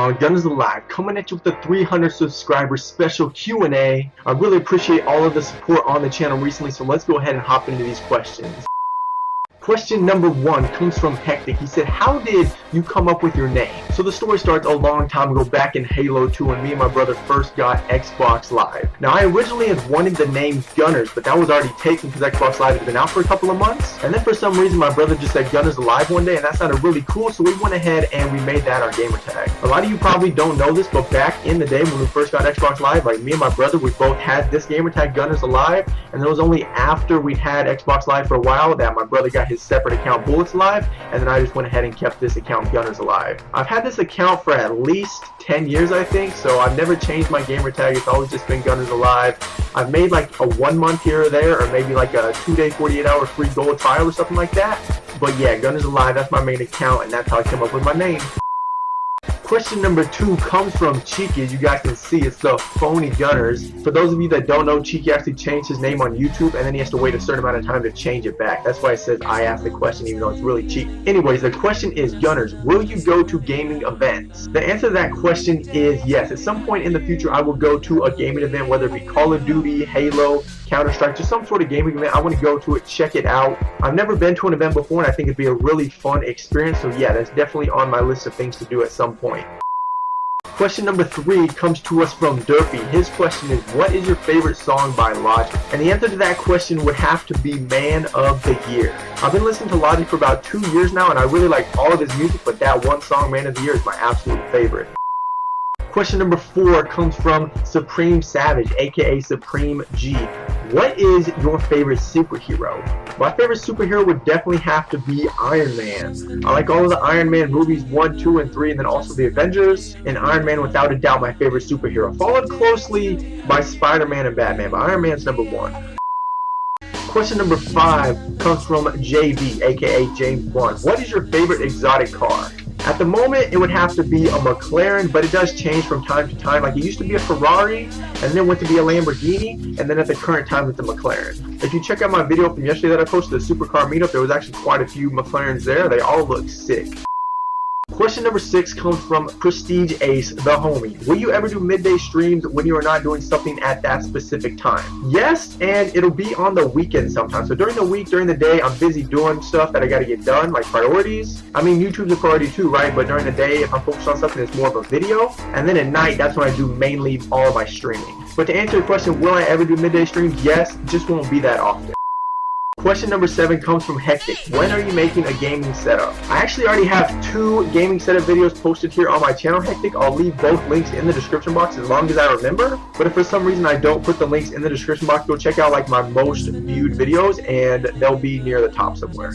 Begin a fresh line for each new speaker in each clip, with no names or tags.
y'all, Gunners Alive, coming at you with the 300 subscribers special Q&A. I really appreciate all of the support on the channel recently, so let's go ahead and hop into these questions. Question number 1 comes from Hectic. He said, how did you come up with your name? So the story starts a long time ago back in Halo 2 when me and my brother first got Xbox Live. Now I originally had wanted the name Gunners, but that was already taken because Xbox Live had been out for a couple of months. And then for some reason my brother just said Gunners Alive one day, and that sounded really cool, so we went ahead and we made that our gamer tag. A lot of you probably don't know this, but back in the day when we first got Xbox Live, like me and my brother, we both had this gamer tag Gunners Alive, and it was only after we'd had Xbox Live for a while that my brother got his separate account Bullets Alive, and then I just went ahead and kept this account Gunners Alive. I've had this account for at least 10 years I think, so I've never changed my gamer tag. It's always just been Gunners Alive. I've made like a 1 month here or there, or maybe like a 2-day 48-hour free gold trial or something like that, but yeah, Gunners Alive, that's my main account, and that's how I came up with my name. Question number 2 comes from Cheeky. As you guys can see, it's the phony Gunners. For those of you that don't know, Cheeky actually changed his name on YouTube, and then he has to wait a certain amount of time to change it back. That's why it says I asked the question, even though it's really cheap. Anyways, the question is, Gunners, will you go to gaming events? The answer to that question is yes. At some point in the future, I will go to a gaming event, whether it be Call of Duty, Halo, Counter-Strike, just some sort of gaming event. I want to go to it, check it out. I've never been to an event before, and I think it'd be a really fun experience. So yeah, that's definitely on my list of things to do at some point. Question number 3 comes to us from Durfee. His question is, what is your favorite song by Logic? And the answer to that question would have to be Man of the Year. I've been listening to Logic for about 2 years now, and I really like all of his music, but that one song, Man of the Year, is my absolute favorite. Question number 4 comes from Supreme Savage, aka Supreme G. What is your favorite superhero? My favorite superhero would definitely have to be Iron Man. I like all of the Iron Man movies 1, 2, and 3, and then also the Avengers, and Iron Man without a doubt my favorite superhero. Followed closely by Spider-Man and Batman, but Iron Man's number 1. Question number 5 comes from JB, aka James Bond. What is your favorite exotic car? At the moment, it would have to be a McLaren, but it does change from time to time. Like, it used to be a Ferrari, and then went to be a Lamborghini, and then at the current time, it's a McLaren. If you check out my video from yesterday that I posted, the Supercar Meetup, there was actually quite a few McLarens there. They all look sick. Question number 6 comes from Prestige Ace, the homie. Will you ever do midday streams when you are not doing something at that specific time? Yes, and it'll be on the weekend sometimes. So during the week, during the day, I'm busy doing stuff that I gotta get done, like priorities. I mean, YouTube's a priority too, right? But during the day, if I'm focused on something, it's more of a video. And then at night, that's when I do mainly all of my streaming. But to answer your question, will I ever do midday streams? Yes, it just won't be that often. Question number 7 comes from Hectic. When are you making a gaming setup? I actually already have 2 gaming setup videos posted here on my channel, Hectic. I'll leave both links in the description box as long as I remember. But if for some reason I don't put the links in the description box, go check out like my most viewed videos, and they'll be near the top somewhere.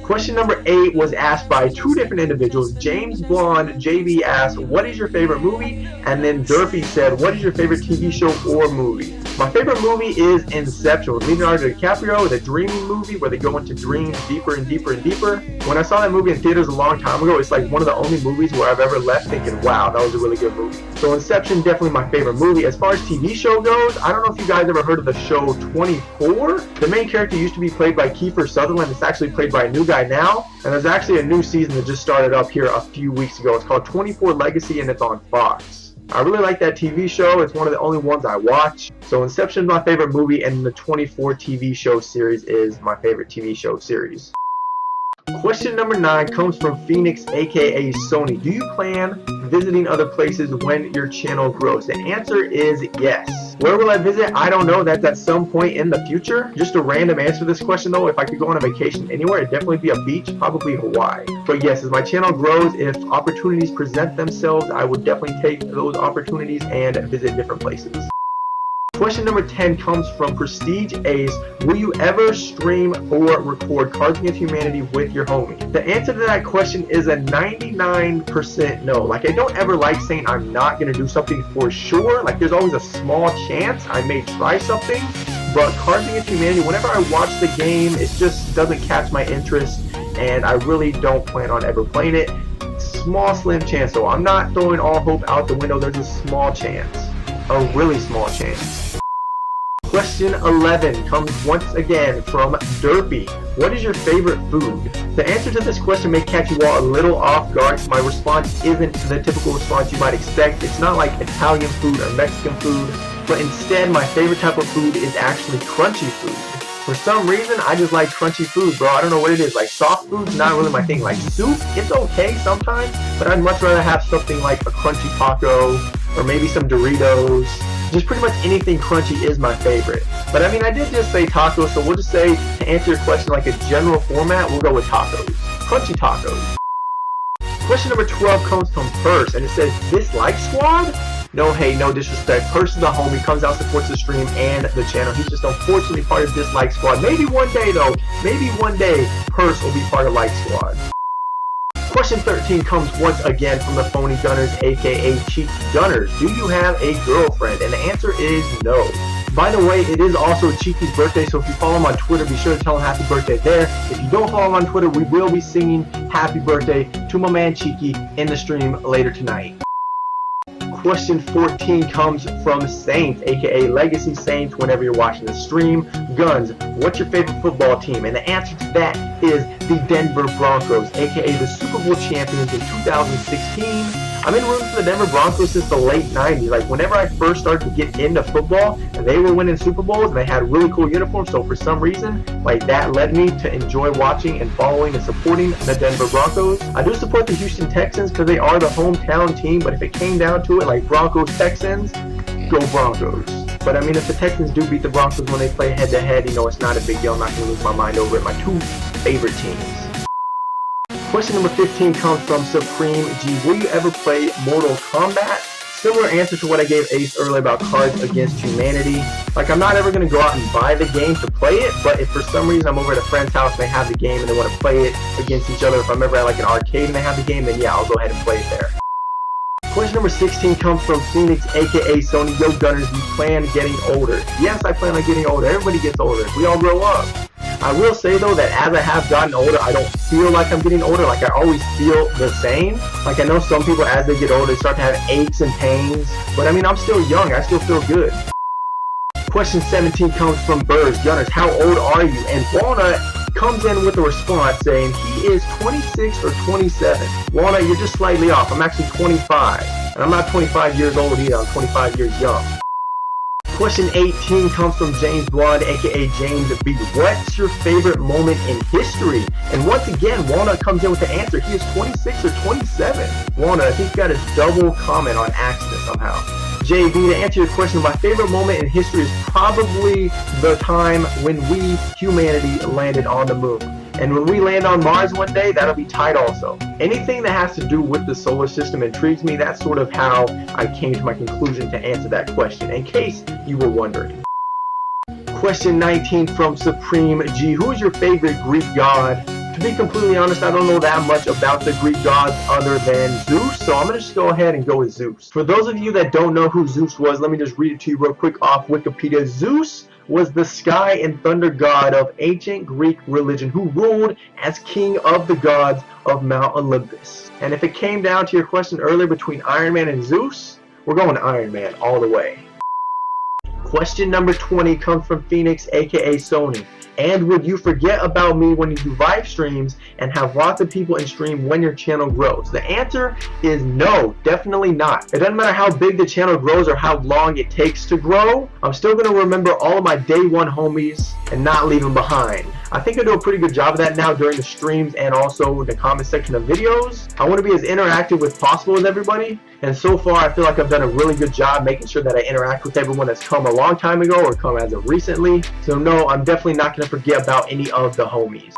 Question number 8 was asked by 2 different individuals. James Blonde, JB asked, what is your favorite movie? And then Durfee said, what is your favorite TV show or movie? My favorite movie is Inception with Leonardo DiCaprio, the dreaming movie where they go into dreams deeper and deeper and deeper. When I saw that movie in theaters a long time ago, it's like one of the only movies where I've ever left thinking, wow, that was a really good movie. So Inception, definitely my favorite movie. As far as TV show goes, I don't know if you guys ever heard of the show 24. The main character used to be played by Kiefer Sutherland. It's actually played by a new guy now, and there's actually a new season that just started up here a few weeks ago. It's called 24 Legacy, and it's on Fox. I really like that TV show. It's one of the only ones I watch. So Inception is my favorite movie, and the 24 TV show series is my favorite TV show series. Question number 9 comes from Phoenix, aka Sony. Do you plan visiting other places when your channel grows? The answer is yes. Where will I visit? I don't know. That's at some point in the future. Just a random answer to this question though, if I could go on a vacation anywhere, it'd definitely be a beach, probably Hawaii. But yes, as my channel grows, if opportunities present themselves, I would definitely take those opportunities and visit different places. Question number 10 comes from Prestige Ace. Will you ever stream or record Cards Against Humanity with your homie? The answer to that question is a 99% no. Like, I don't ever like saying I'm not going to do something for sure. Like, there's always a small chance I may try something. But Cards Against Humanity, whenever I watch the game, it just doesn't catch my interest. And I really don't plan on ever playing it. Small, slim chance. So I'm not throwing all hope out the window. There's a small chance. A really small chance. Question 11 comes once again from Derpy. What is your favorite food? The answer to this question may catch you all a little off guard. My response isn't the typical response you might expect. It's not like Italian food or Mexican food, but instead my favorite type of food is actually crunchy food. For some reason, I just like crunchy food, bro. I don't know what it is. Like, soft food's not really my thing. Like, soup, it's okay sometimes, but I'd much rather have something like a crunchy taco or maybe some Doritos. Just pretty much anything crunchy is my favorite. But I mean, I did just say tacos, so we'll just say, to answer your question like a general format, we'll go with tacos. Crunchy tacos. Question number 12 comes from Purse, and it says, dislike squad? No hate, no disrespect. Purse is a homie, comes out, supports the stream and the channel. He's just unfortunately part of dislike squad. Maybe one day though, maybe one day Purse will be part of like squad. Question 13 comes once again from the Phony Gunners, aka Cheeky Gunners. Do you have a girlfriend? And the answer is no. By the way, it is also Cheeky's birthday, so if you follow him on Twitter, be sure to tell him happy birthday there. If you don't follow him on Twitter, we will be singing happy birthday to my man Cheeky in the stream later tonight. Question 14 comes from Saints, aka Legacy Saints, whenever you're watching the stream. Guns, what's your favorite football team? And the answer to that is the Denver Broncos, aka the Super Bowl champions in 2016. I've been rooting for the Denver Broncos since the late 90s. Like, whenever I first started to get into football, and they were winning Super Bowls, and they had really cool uniforms, so for some reason, like, that led me to enjoy watching and following and supporting the Denver Broncos. I do support the Houston Texans because they are the hometown team, but if it came down to it, like Broncos, Texans, go Broncos. But I mean, if the Texans do beat the Broncos when they play head-to-head, you know, it's not a big deal. I'm not going to lose my mind over it. My two favorite teams. Question number 15 comes from Supreme G. Will you ever play Mortal Kombat? Similar answer to what I gave Ace earlier about Cards Against Humanity. Like, I'm not ever going to go out and buy the game to play it, but if for some reason I'm over at a friend's house and they have the game and they want to play it against each other, if I'm ever at like an arcade and they have the game, then yeah, I'll go ahead and play it there. Question number 16 comes from Phoenix, aka Sony. Yo Gunners, you plan getting older? Yes, I plan on getting older. Everybody gets older. We all grow up. I will say though that as I have gotten older, I don't feel like I'm getting older. Like, I always feel the same. Like, I know some people as they get older, they start to have aches and pains. But I mean, I'm still young. I still feel good. Question 17 comes from Burrs. Gunners, how old are you? And Walnut comes in with a response saying he is 26 or 27. Walnut, you're just slightly off. I'm actually 25. And I'm not 25 years old either. I'm 25 years young. Question 18 comes from James Blonde, aka James B. What's your favorite moment in history? And once again, Walnut comes in with the answer. He is 26 or 27. Walnut, I think you got a double comment on accident somehow. JB, to answer your question, my favorite moment in history is probably the time when we, humanity, landed on the moon. And when we land on Mars one day, that'll be tight also. Anything that has to do with the solar system intrigues me. That's sort of how I came to my conclusion to answer that question, in case you were wondering. Question 19 from Supreme G. Who is your favorite Greek god? To be completely honest, I don't know that much about the Greek gods other than Zeus, so I'm going to just go ahead and go with Zeus. For those of you that don't know who Zeus was, let me just read it to you real quick off Wikipedia. Zeus was the sky and thunder god of ancient Greek religion who ruled as king of the gods of Mount Olympus. And if it came down to your question earlier between Iron Man and Zeus, we're going Iron Man all the way. Question number 20 comes from Phoenix, aka Sony. And would you forget about me when you do live streams and have lots of people in stream when your channel grows? The answer is no, definitely not. It doesn't matter how big the channel grows or how long it takes to grow. I'm still going to remember all of my day one homies and not leave them behind. I think I do a pretty good job of that now during the streams and also the comment section of videos. I want to be as interactive as possible with everybody, and so far I feel like I've done a really good job making sure that I interact with everyone that's come a long time ago or come as of recently. So no, I'm definitely not going to forget about any of the homies.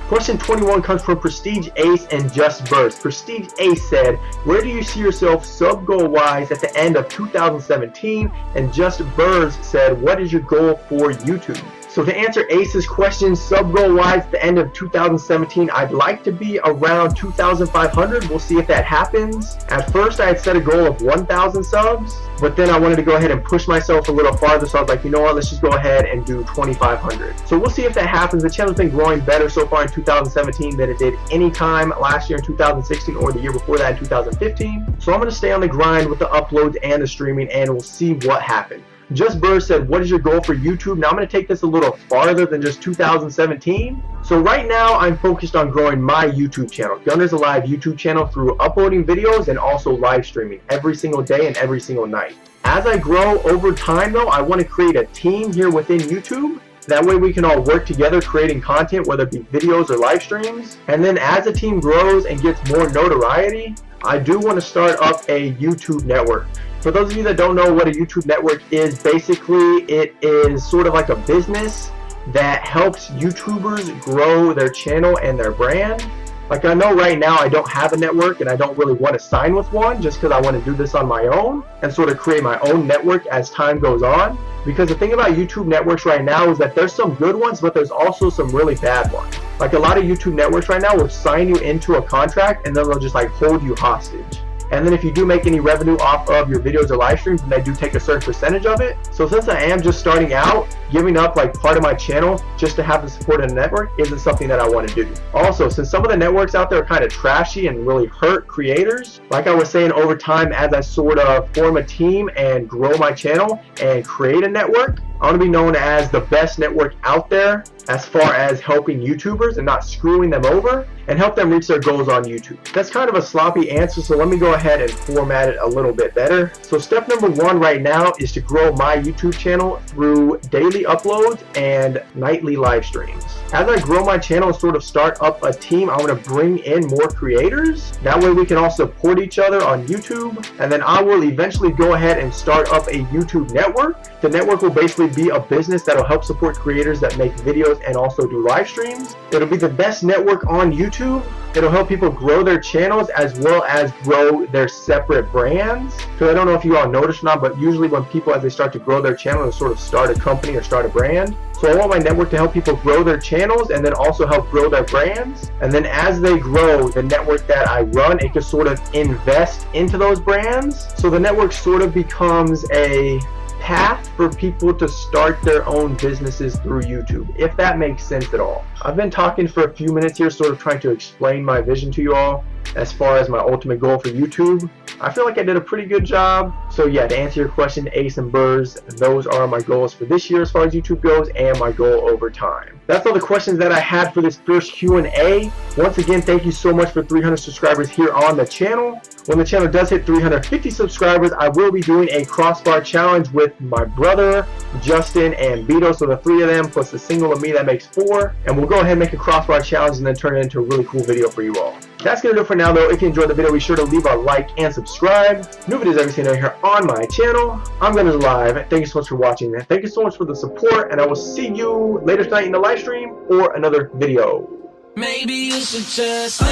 Question 21 comes from Prestige Ace and Just Burst. Prestige Ace said, where do you see yourself sub goal wise at the end of 2017? And Just Burst said, what is your goal for YouTube? So to answer Ace's question, sub goal wise at the end of 2017, I'd like to be around 2,500. We'll see if that happens. At first I had set a goal of 1,000 subs, but then I wanted to go ahead and push myself a little farther, so I was like, you know what, let's just go ahead and do 2,500. So we'll see if that happens. The channel's been growing better so far in 2017 than it did any time last year in 2016 or the year before that in 2015. So I'm going to stay on the grind with the uploads and the streaming, and we'll see what happens. Just Burr said, what is your goal for YouTube? Now I'm going to take this a little farther than just 2017. So right now I'm focused on growing my YouTube channel, Gunners Alive YouTube channel, through uploading videos and also live streaming every single day and every single night. As I grow over time though, I want to create a team here within YouTube. That way we can all work together creating content, whether it be videos or live streams. And then as the team grows and gets more notoriety, I do want to start up a YouTube network. For those of you that don't know what a YouTube network is, basically it is sort of like a business that helps YouTubers grow their channel and their brand. Like, I know right now I don't have a network and I don't really want to sign with one, just because I want to do this on my own and sort of create my own network as time goes on. Because the thing about YouTube networks right now is that there's some good ones, but there's also some really bad ones. Like, a lot of YouTube networks right now will sign you into a contract and then they'll just like hold you hostage. And then if you do make any revenue off of your videos or live streams, then they do take a certain percentage of it. So since I am just starting out, giving up like part of my channel just to have the support of the network isn't something that I want to do. Also, since some of the networks out there are kind of trashy and really hurt creators, like I was saying, over time as I sort of form a team and grow my channel and create a network, I want to be known as the best network out there as far as helping YouTubers and not screwing them over and help them reach their goals on YouTube. That's kind of a sloppy answer, so let me go ahead and format it a little bit better. So step number one right now is to grow my YouTube channel through daily uploads and nightly live streams. As I grow my channel and sort of start up a team, I want to bring in more creators. That way we can all support each other on YouTube. And then I will eventually go ahead and start up a YouTube network. The network will basically be a business that'll help support creators that make videos and also do live streams. It'll be the best network on YouTube. It'll help people grow their channels as well as grow their separate brands. So I don't know if you all noticed or not, but usually when people, as they start to grow their channel, they'll sort of start a company or start a brand. So I want my network to help people grow their channels and then also help grow their brands. And then as they grow, the network that I run, it can sort of invest into those brands. So the network sort of becomes a path for people to start their own businesses through YouTube, if that makes sense at all. I've been talking for a few minutes here, sort of trying to explain my vision to you all as far as my ultimate goal for YouTube. I feel like I did a pretty good job. So yeah, to answer your question, Ace and Burrs, those are my goals for this year as far as YouTube goes and my goal over time. That's all the questions that I had for this first Q&A. Once again, thank you so much for 300 subscribers here on the channel. When the channel does hit 350 subscribers, I will be doing a crossbar challenge with my brother, Justin, and Beto. So the three of them plus the single of me, that makes 4. And we'll go ahead and make a crossbar challenge and then turn it into a really cool video for you all. That's going to do it for now though. If you enjoyed the video, be sure to leave a like and subscribe. New videos every single day here on my channel. I'm Gunners Alive. Thank you so much for watching. Thank you so much for the support, and I will see you later tonight in the live stream or another video.
Maybe you should just leave,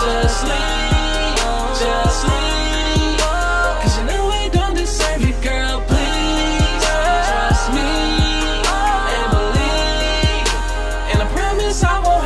just leave, just leave. Cause you know we don't deserve it, girl, please. Trust me and believe. And I promise I won't